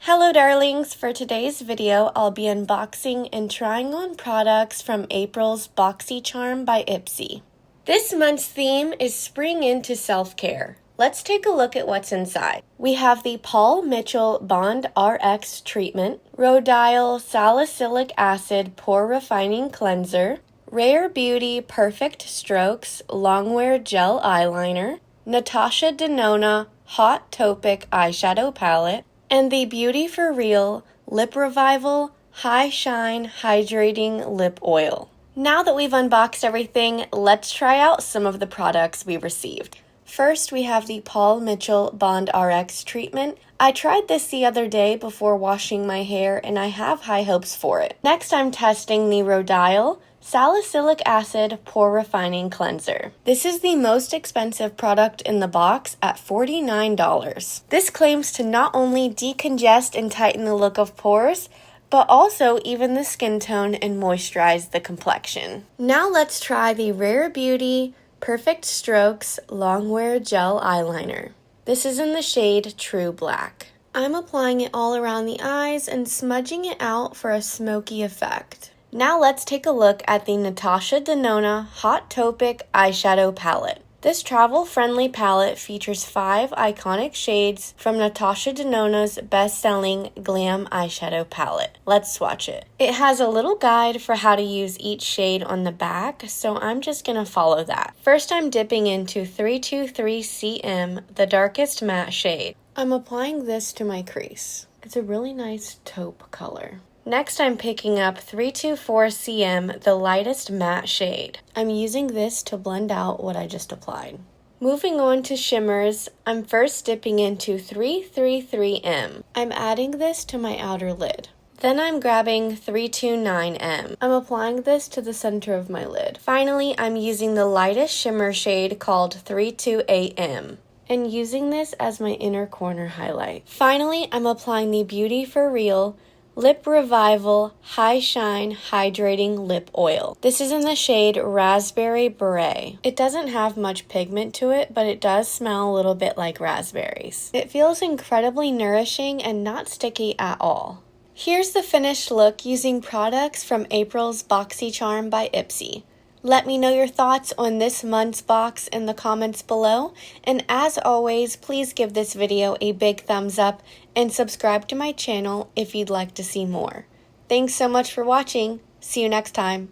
Hello darlings, for today's video I'll be unboxing and trying on products from April's Boxycharm by Ipsy. This month's theme is Spring into Self-Care. Let's take a look at what's inside. We have the Paul Mitchell Bondrx treatment, Rodial Salicylic Acid Pore Refining Cleanser, Rare Beauty Perfect Strokes Longwear Gel Eyeliner, Natasha Denona Hot Taupe Eyeshadow Palette, and the Beauty for Real Lip Revival High Shine Hydrating Lip Oil. Now that we've unboxed everything, let's try out some of the products we received. First, we have the Paul Mitchell Bondrx treatment. I tried this the other day before washing my hair and I have high hopes for it. Next, I'm testing the Rodial Salicylic Acid Pore Refining Cleanser. This is the most expensive product in the box at $49. This claims to not only decongest and tighten the look of pores, but also even the skin tone and moisturize the complexion. Now let's try the Rare Beauty Perfect Strokes Longwear Gel Eyeliner. This is in the shade True Black. I'm applying it all around the eyes and smudging it out for a smoky effect. Now let's take a look at the Natasha Denona Hot Taupe Eyeshadow Palette. This travel-friendly palette features 5 iconic shades from Natasha Denona's best-selling Glam eyeshadow palette. Let's swatch it. It has a little guide for how to use each shade on the back, so I'm just going to follow that. First, I'm dipping into 323 CM, the darkest matte shade. I'm applying this to my crease. It's a really nice taupe color. Next, I'm picking up 324 CM, the lightest matte shade. I'm using this to blend out what I just applied. Moving on to shimmers, I'm first dipping into 333M. I'm adding this to my outer lid. Then I'm grabbing 329M. I'm applying this to the center of my lid. Finally, I'm using the lightest shimmer shade called 328M. and using this as my inner corner highlight. Finally, I'm applying the Beauty for Real Lip Revival High Shine Hydrating Lip Oil. This is in the shade Raspberry Beret. It doesn't have much pigment to it, but it does smell a little bit like raspberries. It feels incredibly nourishing and not sticky at all. Here's the finished look using products from April's Boxycharm by Ipsy. Let me know your thoughts on this month's box in the comments below, and as always, please give this video a big thumbs up and subscribe to my channel if you'd like to see more. Thanks so much for watching. See you next time.